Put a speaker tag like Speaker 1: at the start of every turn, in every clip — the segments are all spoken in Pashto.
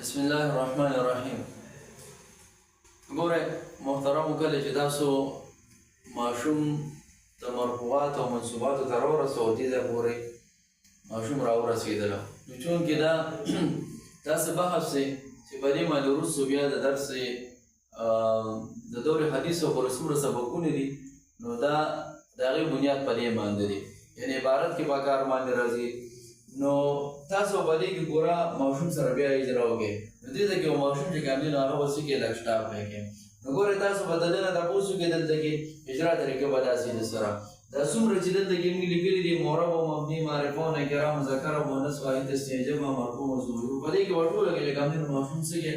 Speaker 1: بسم الله الرحمن الرحیم. ګوره محترمو، کله چې تاسو ماشوم د مرفوعات او منصوباتو ته راورسوو، دې ځای پورې ماشوم راورسېدله، نو چونکې دا داسې بحث دی چې په دې باندې وروستو بیا د درس د دور حدیث او پورې څومره سبقونه دي، نو دا د هغې بنیاد په دې باندې دی، یعنې عبارت کې په کار باندې راځي. نو تاسو په دې کې پوره ماشوم سره بیا اجرا وکړئ. نو دې ته کې یو ماشوم چې کوم دی نو هغه به څه کې لږ سټاپ وکړي. نو ګورئ تاسو به د ده نه تپوس وکړئ دلته کې اجرا طریقه به داسې د سره دا څومره چې دلته کې موږ لیکلي دي معرب او مبني معرفه او نکره مذکر او مؤنث واحد تثنیه جمع مرفوع منصوب، په دې کې به ټوله کې چې کوم دی نو ماشوم څه کې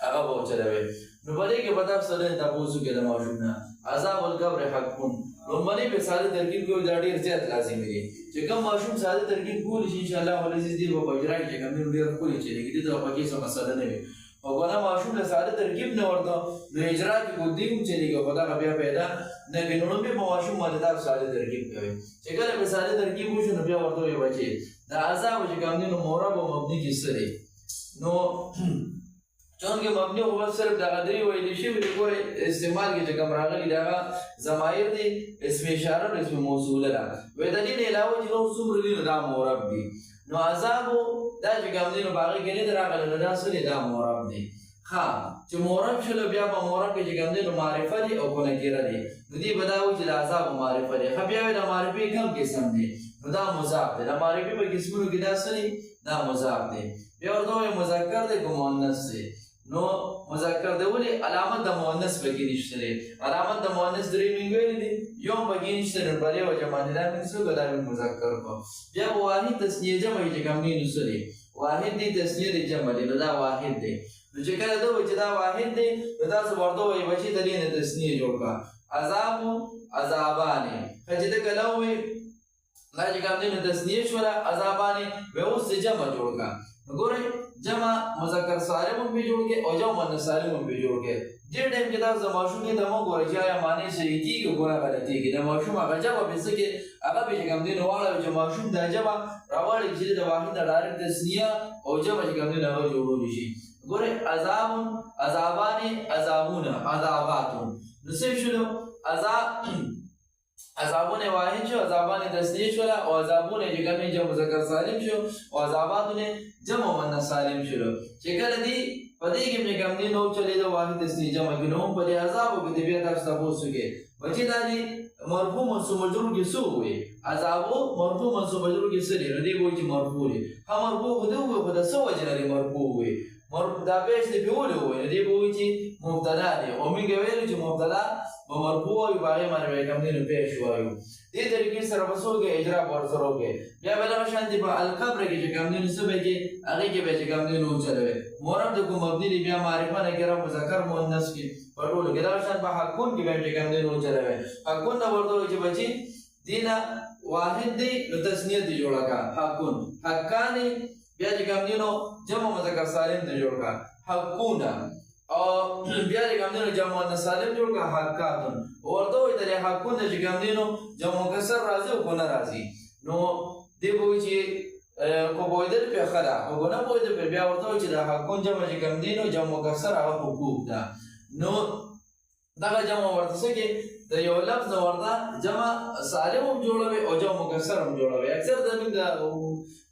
Speaker 1: هغه به وچلوئ. نو په دې کې به تاسو له تپوس وکړئ د ماشوم نه عذاب القبر حقون. لومړنی په ساده ترکیب کې دا ډېر زیات لازمي دی چې کوم ماشوم ساده ترکیب کولی شي انشاءالله العزیز دې به په اجرا کې چې کوم دی ډېر ښکلي چلېږي، دې ته به پکې څه مسله نه وي. او که نه ماشوم له ساده ترکیب نه ورته نو اجرا کې خو دې هم چلېږي او په دغه بیا پیدا نه وي. نو لومړی په ماشوم باندې تاسو ساده ترکیب کوئ. چې کله په ساده ترکیب وشو نو بیا ورته وایي بچې دا عذاب چې کوم دی نو معرب او مبني کې څه دی. نو چونکه مبني خو بس صرف دغه درې ویلې شوي دي. ګورئ استعمال کې چې کوم راغلي د هغه ضمایر دي، اسم اشاره او اسم موصوله ده. وایي د دې نه علاوه چې نور څومره دي نو دا معرب دي. نو عذابو دا چې کوم دی نو په هغې کې نه دي راغلی، نو دا څه دی دا معرب دی. ښه چې معرب شولو بیا په معرب کې چې کوم دی نو معرفه دی او په نکره دی. نو دې به دا وایي چې د عذابو معرفه دی. ښه بیا د معرفې کوم قسم دی نو دا مضاف دی. د معرفې په قسمونو کې دا څه دی دا مضاف دی. بیا ورته وایي مذکر دی که مؤنث دی. نو مذکر دی ولې علامت د مؤنث پکې نشته دی. علامت د مؤنث درې موږ ویلي دي، یو پکې نشته نو په دې وجه باندې دا موږ څه کړو دا موږ مذکر کړو. بیا به واحد تثنیه جمع چې کوم دی نو څه دی واحد دی، تثنیه دی جمع دی، نو دا واحد دی. نو چې کله ده وایي چې دا واحد دی نو تاسو ورته وایي بچې د دې نه تثنیه جوړ کړه عذابو عذابانې. ښه چې ته کله ووایي دا چې کوم دی نو تثنیه شوله عذابانې، بیا اوس د جمع جوړ کړه. نو ګورئ جمع مذکر سالم هم پې جوړ کړئ او جمع مؤنث سالم هم پې جوړ کړئ. دې ټایم کې تاسو د ماشوم دې ته مه ګورئ چې آیا معنی صحیح کېږي که نه غلطېږي. د ماشوم هغه ژبه پې څه کې هغه پې چې کوم دی نو واړوئ چې ماشوم دا ژبه راواړي چې د واحد نه ډایرکټ تثنیه او جمع چې کوم دی نو هغه جوړولی شي. ګورئ عذابون عذابانې عذابونه عذاباتون. نو څه شولو عذابونه واحد شو، عذابانې تثنیه شوله او عذابونه چې کوم دی جمع مذکر سالم شو او عذاباتونه جمع مؤنث سالم شولو. چې کله دی په دې کې چې کوم دی نو چلېده واحد تثنیه جمع کې نو هم په دې عذابو کې دی بیا تاسو تپوس وکړئ بچې دا دی مرفوع منصوب مجرور کې څه ووایي عذابو مرفوع منصوب مجرور کې څه دی نو دې به وایي چې مرفوع دی. ښه مرفوع خو دې ووایي خو د څه وجې نه دی مرفوع ووایي دا پیش دی پې ولې ووایي نو دې به وایي چې مبتدا دی. او موږ ویلو چې مبتدا به مرفوع وایو په هغې باندې به کوم دی نو پیش وایو. دې طریقې سره به څه وکړئ اجرا به ورسره وکړئ. بیا به دغه شانتې په القبر کې چې کوم دی نو څه به کې هغې کې به چې کوم دی نو وچلوئ. معرب د کوم مبني دی بیا معرفه نکره مذکر مؤنث کې په ټولو کې دغه شان په حقون کې به چې کوم دی نو وچلوئ. حقون ته ورته وایي چې بچي دې نه واحد دی نو تثنیه دې جوړه کړه حقون. حقانې بیا چې کوم دی نو جمع مذکر سالم دې جوړ کړه حقونه. او بیا چې کوم دی نو جمع مؤنث سالم جوړ کړه حقاتون. ورته وایي د دې حقونه چې کوم دی نو جمع مکسر راځي او که نه راځي نو دې به وایي چې خو پوهېدل پرې ښه ده خو که نه پوهېدل پرې بیا ورته وایي چې د حقون جمع چې کوم دی نو جمع مکسر هغه حقوق ده. نو دغه جمع ورته څه کې د یو لفظ نه ورته جمع سالم هم جوړوي او جمع مکسر هم جوړوي. اکثر زموږ د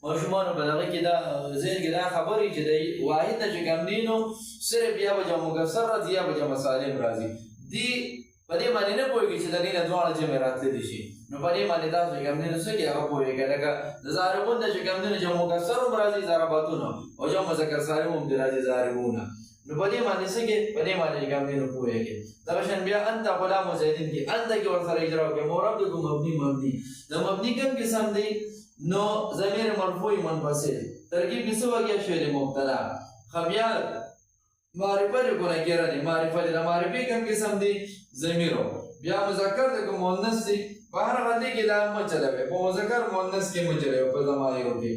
Speaker 1: ماشومانو په دغه کې دا ذهن کې دا خبرې چې د واحد نه چې کوم دی نو صرف یا به جمع مکسر راځي یا به جمع سالم راځي. دې په دې باندې نه پوهېږي چې د دې نه دواړه جمع راتللی شي. نو په دې باندې تاسو چې کوم دی نو څه کې هغه پوهېږئ. لکه د ضاربون نه چې کوم دی نو جمع مکسر هم راځي ضرباتونه او جمع مذکر سالم هم دې راځي ضاربونه. نو په دې باندې څه کې په دې باندې چې کوم دی نو پوهېږئ. دغه شان بیا انت غلام زیدین کې انت کې ورسره اجرا وکړئ. معرب دی که مبني مبني د مبني کوم قسم دی نو ضمیر مرفوع منفصل ترکیب کې څه وکړئ شعر مبتدا. ښه بیا معرفه دی که نکره دی معرفه دی د معرفې کوم قسم دی ضمیرو. بیا مذکر دی که مؤنث دی په هر حال کې دا مه چلوئ په مذکر مؤنث کې مه چلوئ په ضمایرو کې.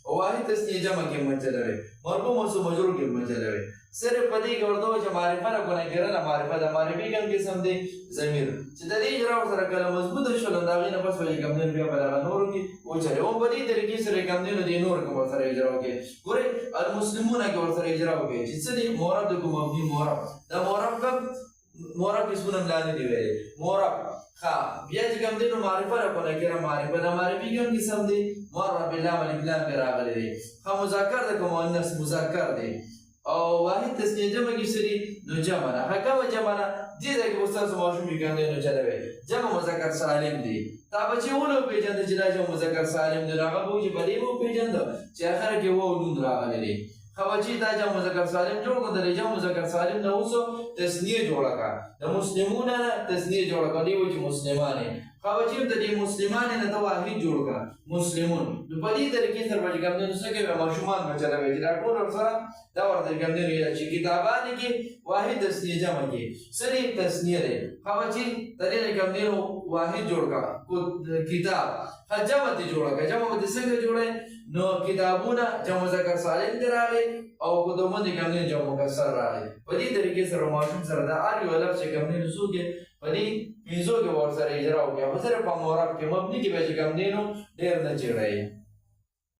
Speaker 1: واحد تسنیه جمع کې منچلوي مرفوع منصوب مجرور کې منچلوي صرف په دې کې ورته وایي چې معرفه نه ګناه کېدنه معرفه ده معرفي کوم قسم دی ضمیر چې د دې اجرا ورسره کله مضبوطه شول نو د هغې نه پس به یې کوم دی بیا په دغه نورو کې وچلوي هم په دې طریقې سره یې کوم دی نو دې نورو کې ورسره اجرا وکړي ګورئ المسلمونه کې ورسره اجرا وکړي چې څه دی مورب د کوم مبني مورب دا مورب کوم مورب اسمونه لاندې دی ویلي مورب ها بیا چې کوم دی نو معرفه راکونه کېره معرفه د معرفي کوم قسم دی معرب باللام الکلام کې راغلی دی ښه مذکر د کوم مؤنث مذکر دی او واحد تسنیه جمع کې سری نو جمع نه ښه کومه جمع نه دې ځای کې استاد ماشوم یې کوم دی نو چلوي جمع مذکر سالم دی تا بچې ونه پېژنده چې دا جمع مذکر سالم دی هغه به وایي چې په دې به وپېژنده چې اخر کې واو نون راغلی دی خواچی دا جمع مذکر سالم جوړ کړه د جمع مذکر سالم نه اوس تسنیه جوړه کړه د مسلمون نه تسنیه جوړه کړه دی و چې مسلمانې خواچی د دې مسلمانې نه ته واحد جوړ کړه مسلمون نو په دې طریقې سره به کوم نه څه کوي ماشومان بچلوي چې دا ټول سره دا ورته کوم نه چې کتابانه کې واحد تسنیه جمع کې سری تسنیه دی خواچی د دې کوم نه واحد جوړ کړه کتاب جمع دې جوړه کړه جمع دې څنګه جوړه نو کتابونه جمع مذکر سالم دی راغی او قدومه دې کوم نه جمع مکسر راغی په دې طریقې سره ماشوم سره دا هر یو لفظ چې کوم نه نسوګي په دې پنځو کې ورسره اجرا وکړي خو سره په مورب کې مبني کې به چې کوم نه ډېر نه چیړی